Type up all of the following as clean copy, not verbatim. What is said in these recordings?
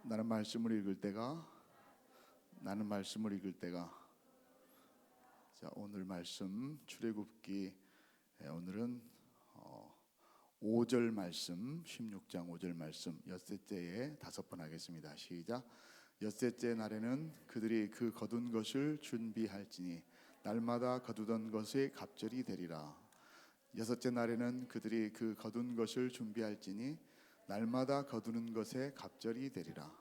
나는 말씀을 읽을 때가 자, 오늘 말씀 출애굽기 오늘은 5절 말씀 16장 5절 말씀 엿새째에 5번 하겠습니다. 시작. 엿새째 날에는 그들이 그 거둔 것을 준비할지니 날마다 거두던 것의 갑절이 되리라. 여섯째 날에는 그들이 그 거둔 것을 준비할지니 날마다 거두는 것의 갑절이 되리라.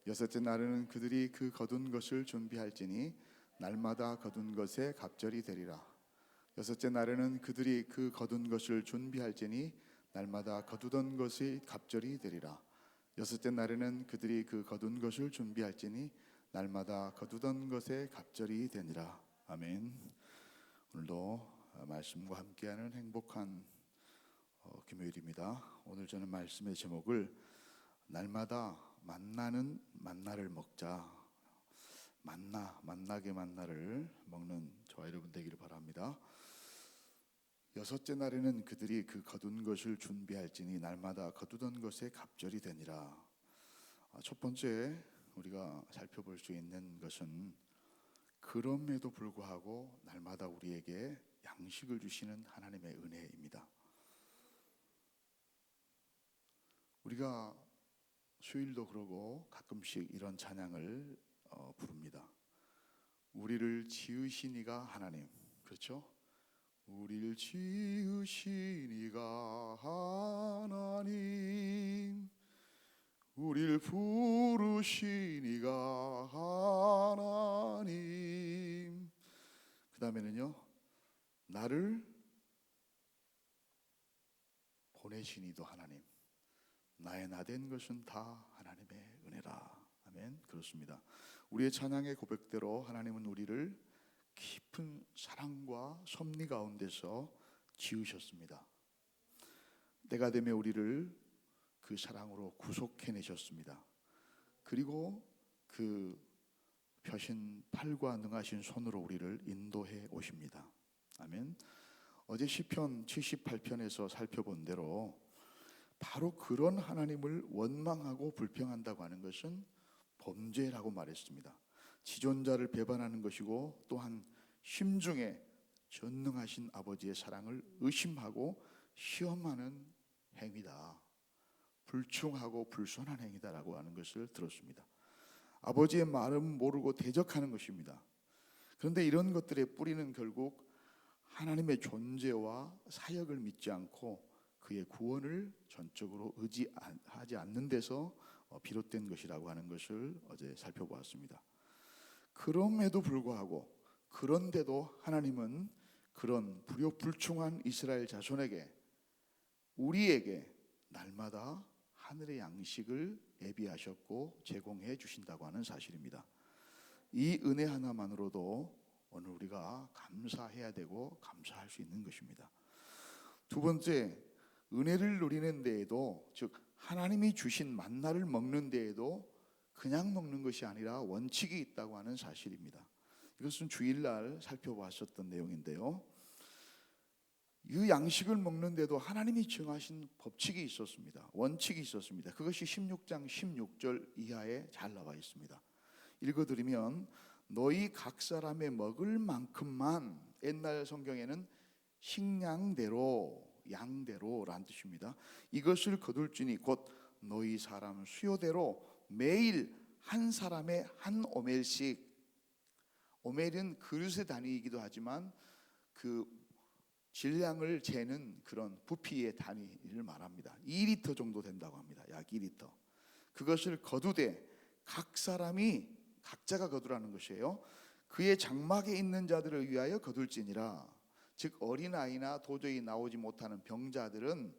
여섯째 날에는 그들이 그 거둔 것을 준비할지니 날마다 거둔 것의 갑절이 되리라. 여섯째 날에는 그들이 그 거둔 것을 준비할지니 날마다 거두던 것의 갑절이 되리라. 여섯째 날에는 그들이 그 거둔 것을 준비할지니 날마다 거두던 것의 갑절이 되니라. 아멘. 오늘도 말씀과 함께하는 행복한 금요일입니다. 오늘 저는 말씀의 제목을 날마다 만나는 만나를 먹자, 만나게 만나를 먹는 저와 여러분 되기를 바랍니다. 여섯째 날에는 그들이 그 거둔 것을 준비할지니 날마다 거두던 것의 갑절이 되니라. 첫 번째 우리가 살펴볼 수 있는 것은 그럼에도 불구하고 날마다 우리에게 양식을 주시는 하나님의 은혜입니다. 우리가 수요일도 그러고 가끔씩 이런 찬양을 부릅니다. 우리를 지으신 이가 하나님, 그렇죠? 우리를 지으신 이가 하나님, 우리를 부르신 이가 하나님. 그 다음에는요, 나를 보내신 이도 하나님, 나의 나된 것은 다 하나님의 은혜라. 아멘. 그렇습니다. 우리의 찬양의 고백대로 하나님은 우리를 깊은 사랑과 섭리 가운데서 지으셨습니다. 때가 되며 우리를 그 사랑으로 구속해내셨습니다. 그리고 그 펴신 팔과 능하신 손으로 우리를 인도해 오십니다. 아멘. 어제 시편 78편에서 살펴본 대로 바로 그런 하나님을 원망하고 불평한다고 하는 것은 범죄라고 말했습니다. 지존자를 배반하는 것이고 또한 심중에 전능하신 아버지의 사랑을 의심하고 시험하는 행위다. 불충하고 불손한 행위다라고 하는 것을 들었습니다. 아버지의 말은 모르고 대적하는 것입니다. 그런데 이런 것들의 뿌리는 결국 하나님의 존재와 사역을 믿지 않고 그의 구원을 전적으로 의지하지 않는 데서 비롯된 것이라고 하는 것을 어제 살펴보았습니다. 그럼에도 불구하고 그런데도 하나님은 그런 불효불충한 이스라엘 자손에게 우리에게 날마다 하늘의 양식을 예비하셨고 제공해 주신다고 하는 사실입니다. 이 은혜 하나만으로도 오늘 우리가 감사해야 되고 감사할 수 있는 것입니다. 두 번째, 은혜를 누리는 데에도, 즉 하나님이 주신 만나를 먹는 데에도 그냥 먹는 것이 아니라 원칙이 있다고 하는 사실입니다. 이것은 주일날 살펴보았었던 내용인데요, 이 양식을 먹는데도 하나님이 정하신 법칙이 있었습니다. 원칙이 있었습니다. 그것이 16장 16절 이하에 잘 나와 있습니다. 읽어드리면 너희 각 사람의 먹을 만큼만, 옛날 성경에는 식량대로, 양대로라는 뜻입니다. 이것을 거둘지니 곧 너희 사람 수요대로 매일 한 사람의 한 오멜씩, 오멜은 그릇의 단위이기도 하지만 그 질량을 재는 그런 부피의 단위를 말합니다. 2리터 정도 된다고 합니다. 약 2리터. 그것을 거두되 각 사람이 각자가 거두라는 것이에요. 그의 장막에 있는 자들을 위하여 거둘지니라. 즉 어린아이나 도저히 나오지 못하는 병자들은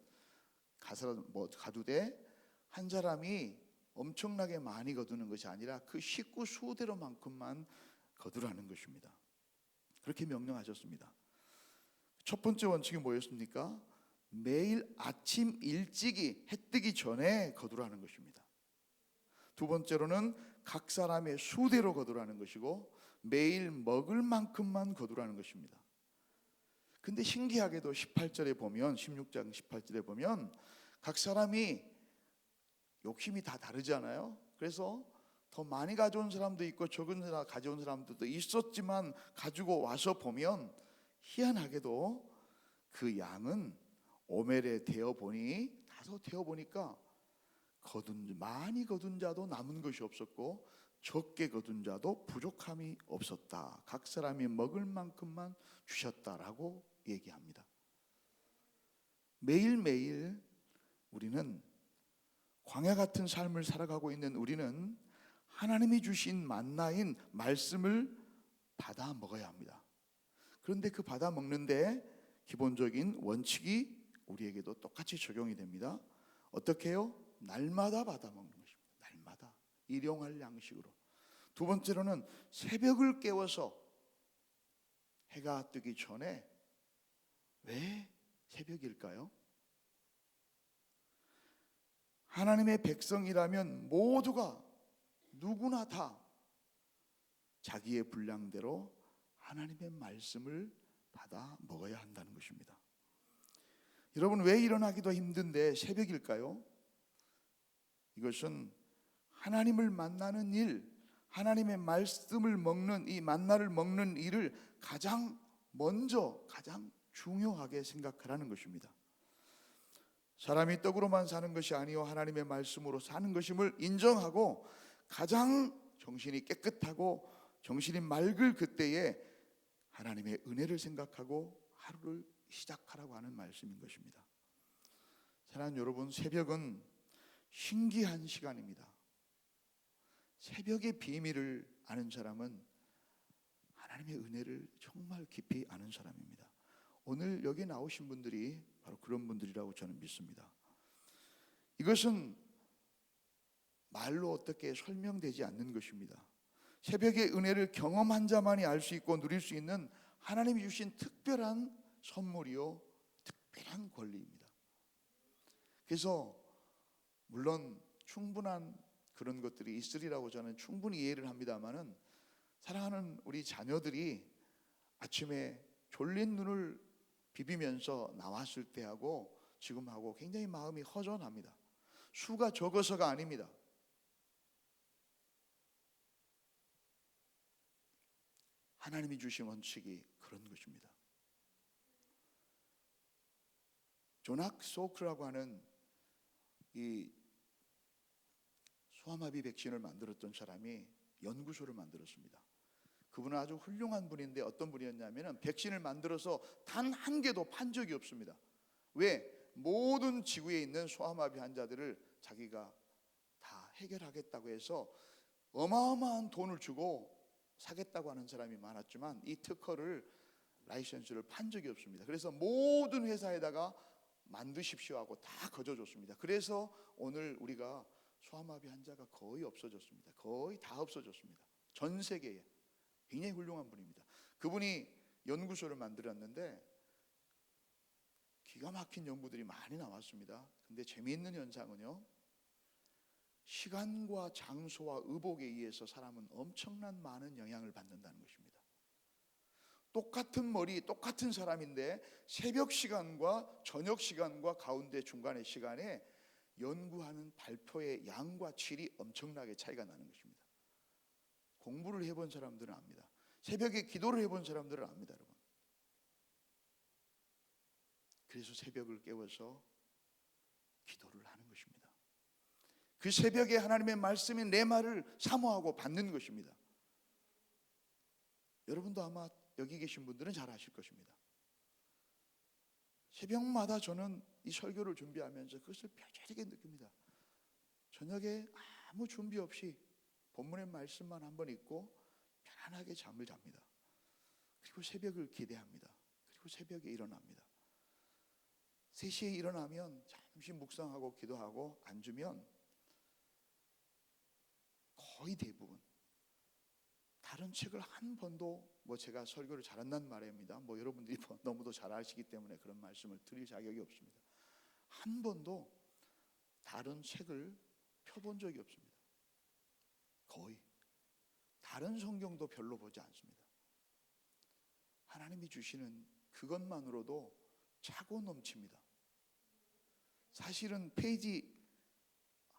가두되 한 사람이 엄청나게 많이 거두는 것이 아니라 그 식구 수대로만큼만 거두라는 것입니다. 그렇게 명령하셨습니다. 첫 번째 원칙이 뭐였습니까? 매일 아침 일찍이 해 뜨기 전에 거두라는 것입니다. 두 번째로는 각 사람의 수대로 거두라는 것이고 매일 먹을 만큼만 거두라는 것입니다. 근데 신기하게도 18절에 보면, 16장 18절에 보면 각 사람이 욕심이 다 다르잖아요. 그래서 더 많이 가져온 사람도 있고 적은 사람 가져온 사람들도 있었지만 가지고 와서 보면 희한하게도 그 양은 오멜에 데어 보니 다소 데어 보니까 많이 거둔 자도 남은 것이 없었고 적게 거둔 자도 부족함이 없었다. 각 사람이 먹을 만큼만 주셨다라고 얘기합니다. 매일매일 우리는 광야 같은 삶을 살아가고 있는 우리는 하나님이 주신 만나인 말씀을 받아 먹어야 합니다. 그런데 그 받아 먹는데 기본적인 원칙이 우리에게도 똑같이 적용이 됩니다. 어떻게 해요? 날마다 받아 먹는 것입니다. 날마다 일용할 양식으로. 두 번째로는 새벽을 깨워서 해가 뜨기 전에. 왜 새벽일까요? 하나님의 백성이라면 모두가 누구나 다 자기의 분량대로 하나님의 말씀을 받아 먹어야 한다는 것입니다. 여러분, 왜 일어나기도 힘든데 새벽일까요? 이것은 하나님을 만나는 일, 하나님의 말씀을 먹는 이 만나를 먹는 일을 가장 먼저 가장 중요하게 생각하라는 것입니다. 사람이 떡으로만 사는 것이 아니요 하나님의 말씀으로 사는 것임을 인정하고 가장 정신이 깨끗하고 정신이 맑을 그때에 하나님의 은혜를 생각하고 하루를 시작하라고 하는 말씀인 것입니다. 사랑하는 여러분, 새벽은 신기한 시간입니다. 새벽의 비밀을 아는 사람은 하나님의 은혜를 정말 깊이 아는 사람입니다. 오늘 여기 나오신 분들이 바로 그런 분들이라고 저는 믿습니다. 이것은 말로 어떻게 설명되지 않는 것입니다. 새벽의 은혜를 경험한 자만이 알 수 있고 누릴 수 있는 하나님이 주신 특별한 선물이요 특별한 권리입니다. 그래서 물론 충분한 그런 것들이 있으리라고 저는 충분히 이해를 합니다만은, 사랑하는 우리 자녀들이 아침에 졸린 눈을 비비면서 나왔을 때하고 지금하고 굉장히 마음이 허전합니다. 수가 적어서가 아닙니다. 하나님이 주신 원칙이 그런 것입니다. 조낙 소크라고 하는 이 소아마비 백신을 만들었던 사람이 연구소를 만들었습니다. 그분은 아주 훌륭한 분인데 어떤 분이었냐면 백신을 만들어서 단 한 개도 판 적이 없습니다. 왜? 모든 지구에 있는 소아마비 환자들을 자기가 다 해결하겠다고 해서 어마어마한 돈을 주고 사겠다고 하는 사람이 많았지만 이 특허를 라이센스를 판 적이 없습니다. 그래서 모든 회사에다가 만드십시오 하고 다 거저줬습니다. 그래서 오늘 우리가 소아마비 환자가 거의 없어졌습니다. 거의 다 없어졌습니다. 전 세계에. 굉장히 훌륭한 분입니다. 그분이 연구소를 만들었는데 기가 막힌 연구들이 많이 나왔습니다. 근데 재미있는 현상은요, 시간과 장소와 의복에 의해서 사람은 엄청난 많은 영향을 받는다는 것입니다. 똑같은 머리, 똑같은 사람인데 새벽 시간과 저녁 시간과 가운데 중간의 시간에 연구하는 발표의 양과 질이 엄청나게 차이가 나는 것입니다. 공부를 해본 사람들은 압니다. 새벽에 기도를 해본 사람들은 압니다, 여러분. 그래서 새벽을 깨워서 기도를 하는 것입니다. 그 새벽에 하나님의 말씀인 내 말을 사모하고 받는 것입니다. 여러분도 아마 여기 계신 분들은 잘 아실 것입니다. 새벽마다 저는 이 설교를 준비하면서 그것을 뼈저리게 느낍니다. 저녁에 아무 준비 없이 본문의 말씀만 한번 읽고 편안하게 잠을 잡니다. 그리고 새벽을 기대합니다. 그리고 새벽에 일어납니다. 3시에 일어나면 잠시 묵상하고 기도하고 앉으면 거의 대부분 다른 책을 한 번도, 제가 설교를 잘한다는 말입니다. 여러분들이 너무도 잘 아시기 때문에 그런 말씀을 드릴 자격이 없습니다. 한 번도 다른 책을 펴본 적이 없습니다. 거의. 다른 성경도 별로 보지 않습니다. 하나님이 주시는 그것만으로도 차고 넘칩니다. 사실은 페이지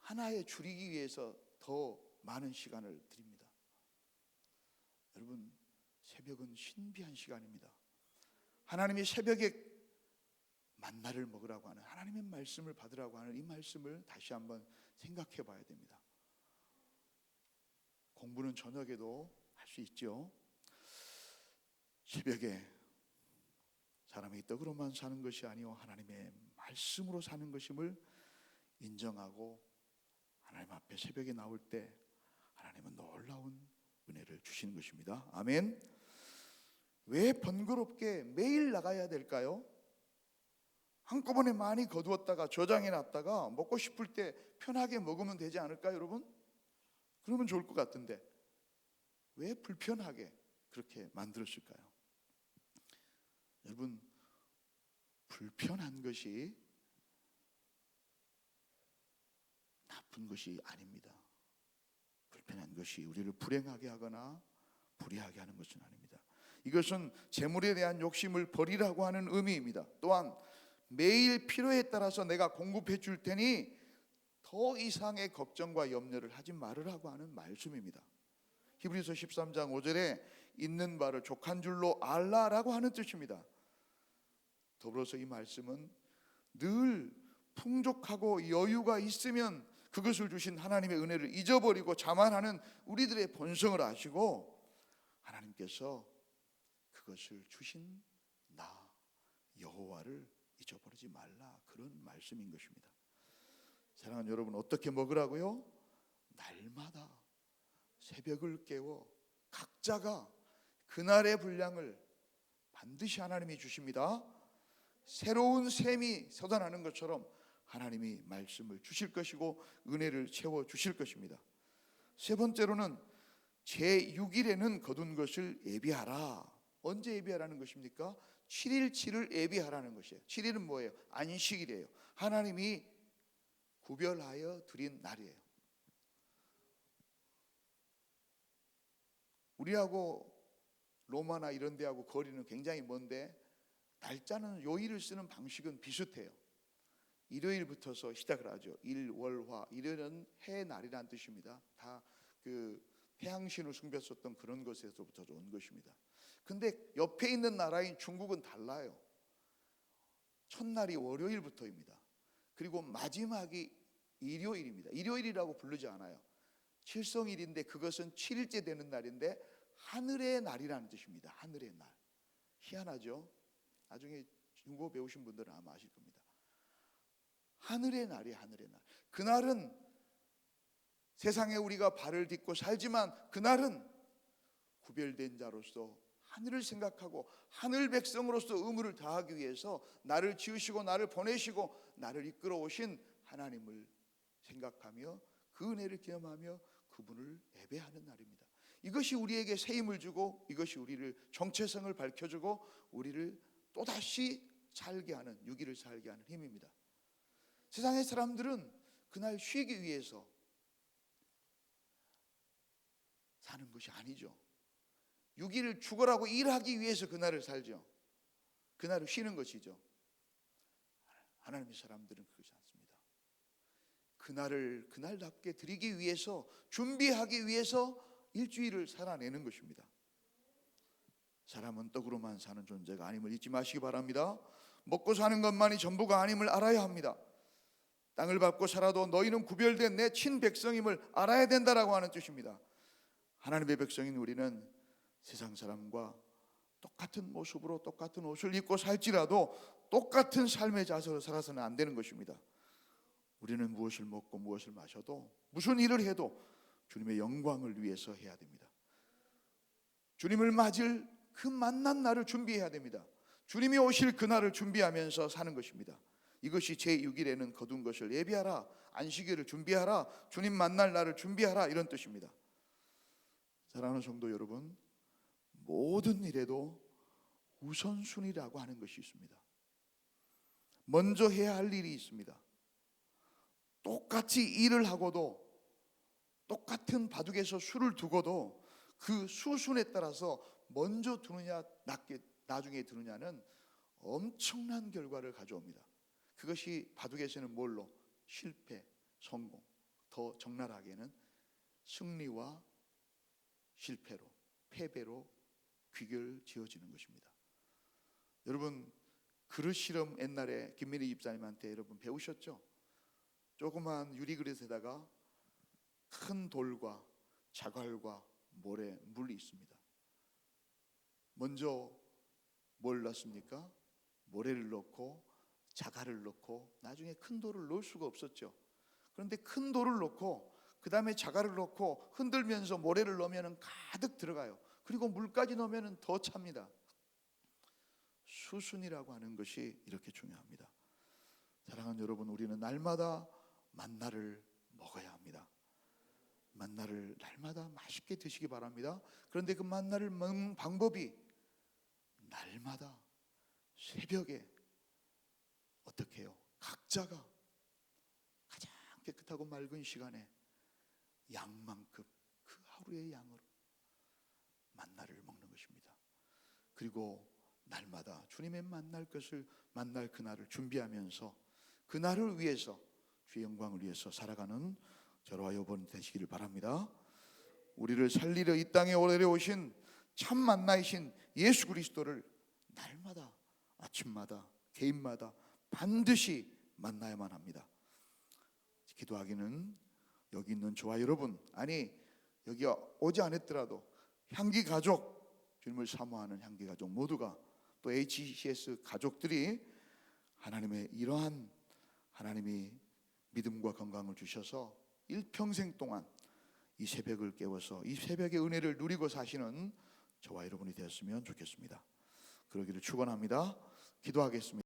하나에 줄이기 위해서 더 많은 시간을 드립니다. 여러분, 새벽은 신비한 시간입니다. 하나님이 새벽에 만나를 먹으라고 하는, 하나님의 말씀을 받으라고 하는 이 말씀을 다시 한번 생각해 봐야 됩니다. 공부는 저녁에도 할 수 있죠. 새벽에 사람이 떡으로만 사는 것이 아니요 하나님의 말씀으로 사는 것임을 인정하고 하나님 앞에 새벽에 나올 때 하나님은 놀라운 은혜를 주시는 것입니다. 아멘. 왜 번거롭게 매일 나가야 될까요? 한꺼번에 많이 거두었다가 저장해 놨다가 먹고 싶을 때 편하게 먹으면 되지 않을까요, 여러분? 그러면 좋을 것 같은데 왜 불편하게 그렇게 만들었을까요? 여러분, 불편한 것이 나쁜 것이 아닙니다. 불편한 것이 우리를 불행하게 하거나 불의하게 하는 것은 아닙니다. 이것은 재물에 대한 욕심을 버리라고 하는 의미입니다. 또한 매일 필요에 따라서 내가 공급해 줄 테니 더 이상의 걱정과 염려를 하지 말으라고 하는 말씀입니다. 히브리서 13장 5절에 있는 바를 족한 줄로 알라라고 하는 뜻입니다. 더불어서 이 말씀은 늘 풍족하고 여유가 있으면 그것을 주신 하나님의 은혜를 잊어버리고 자만하는 우리들의 본성을 아시고 하나님께서 그것을 주신 나 여호와를 잊어버리지 말라, 그런 말씀인 것입니다. 사랑하는 여러분, 어떻게 먹으라고요? 날마다 새벽을 깨워 각자가 그날의 분량을 반드시 하나님이 주십니다. 새로운 샘이 솟아나는 것처럼 하나님이 말씀을 주실 것이고 은혜를 채워 주실 것입니다. 세 번째로는 제6일에는 거둔 것을 예비하라. 언제 예비하라는 것입니까? 7일치를 예비하라는 것이에요. 7일은 뭐예요? 안식일이에요. 하나님이 구별하여 드린 날이에요. 우리하고 로마나 이런 데하고 거리는 굉장히 먼데 날짜는 요일을 쓰는 방식은 비슷해요. 일요일부터서 시작을 하죠. 일, 월, 화. 일요일은 해의 날이라는 뜻입니다. 다 그 태양신을 숭배했었던 그런 것에서부터 온 것입니다. 근데 옆에 있는 나라인 중국은 달라요. 첫날이 월요일부터입니다. 그리고 마지막이 일요일입니다. 일요일이라고 부르지 않아요. 칠성일인데 그것은 7일째 되는 날인데 하늘의 날이라는 뜻입니다. 하늘의 날. 희한하죠? 나중에 중국어 배우신 분들은 아마 아실 겁니다. 하늘의 날이 하늘의 날. 그날은 세상에 우리가 발을 딛고 살지만 그날은 구별된 자로서 하늘을 생각하고 하늘 백성으로서 의무를 다하기 위해서 나를 지으시고 나를 보내시고 나를 이끌어 오신 하나님을 생각하며 그 은혜를 기념하며 그분을 예배하는 날입니다. 이것이 우리에게 새 힘을 주고 이것이 우리를 정체성을 밝혀주고 우리를 또다시 살게 하는, 6일을 살게 하는 힘입니다. 세상의 사람들은 그날 쉬기 위해서 사는 것이 아니죠. 6일을 죽으라고 일하기 위해서 그날을 살죠. 그날을 쉬는 것이죠. 하나님의 사람들은 그렇지 않습니다. 그날을 그날답게 드리기 위해서, 준비하기 위해서 일주일을 살아내는 것입니다. 사람은 떡으로만 사는 존재가 아님을 잊지 마시기 바랍니다. 먹고 사는 것만이 전부가 아님을 알아야 합니다. 땅을 밟고 살아도 너희는 구별된 내 친백성임을 알아야 된다라고 하는 뜻입니다. 하나님의 백성인 우리는 세상 사람과 똑같은 모습으로 똑같은 옷을 입고 살지라도 똑같은 삶의 자세로 살아서는 안 되는 것입니다. 우리는 무엇을 먹고 무엇을 마셔도 무슨 일을 해도 주님의 영광을 위해서 해야 됩니다. 주님을 맞을 그 만난 날을 준비해야 됩니다. 주님이 오실 그날을 준비하면서 사는 것입니다. 이것이 제6일에는 거둔 것을 예비하라, 안식일을 준비하라, 주님 만날 날을 준비하라, 이런 뜻입니다. 사랑하는 성도 여러분, 모든 일에도 우선순위라고 하는 것이 있습니다. 먼저 해야 할 일이 있습니다. 똑같이 일을 하고도 똑같은 바둑에서 수를 두고도 그 수순에 따라서 먼저 두느냐 나중에 두느냐는 엄청난 결과를 가져옵니다. 그것이 바둑에서는 뭘로? 실패, 성공. 더 적나라하게는 승리와 실패로, 패배로 귀결지어지는 것입니다. 여러분, 그릇 실험 옛날에 김민희 집사님한테 여러분 배우셨죠? 조그만 유리 그릇에다가 큰 돌과 자갈과 모래, 물이 있습니다. 먼저 뭘 넣습니까? 모래를 넣고 자갈을 넣고 나중에 큰 돌을 넣을 수가 없었죠. 그런데 큰 돌을 넣고 그 다음에 자갈을 넣고 흔들면서 모래를 넣으면 가득 들어가요. 그리고 물까지 넣으면 더 찹니다. 수순이라고 하는 것이 이렇게 중요합니다. 사랑하는 여러분, 우리는 날마다 만나를 먹어야 합니다. 만나를 날마다 맛있게 드시기 바랍니다. 그런데 그 만나를 먹는 방법이 날마다 새벽에 어떻게 해요? 각자가 가장 깨끗하고 맑은 시간에 양만큼 그 하루의 양으로 만나를 먹는 것입니다. 그리고 날마다 주님의 만날 것을 만날 그날을 준비하면서 그날을 위해서 주의 영광을 위해서 살아가는 저와 여러분 되시기를 바랍니다. 우리를 살리려 이 땅에 오신 참 만나이신 예수 그리스도를 날마다 아침마다 개인마다 반드시 만나야만 합니다. 기도하기는 여기 있는 저와 여러분, 아니 여기 오지 않았더라도 향기 가족, 주님을 사모하는 향기 가족 모두가 또 HCS 가족들이 하나님의 이러한 하나님이 믿음과 건강을 주셔서 일평생 동안 이 새벽을 깨워서 이 새벽의 은혜를 누리고 사시는 저와 여러분이 되었으면 좋겠습니다. 그러기를 축원합니다. 기도하겠습니다.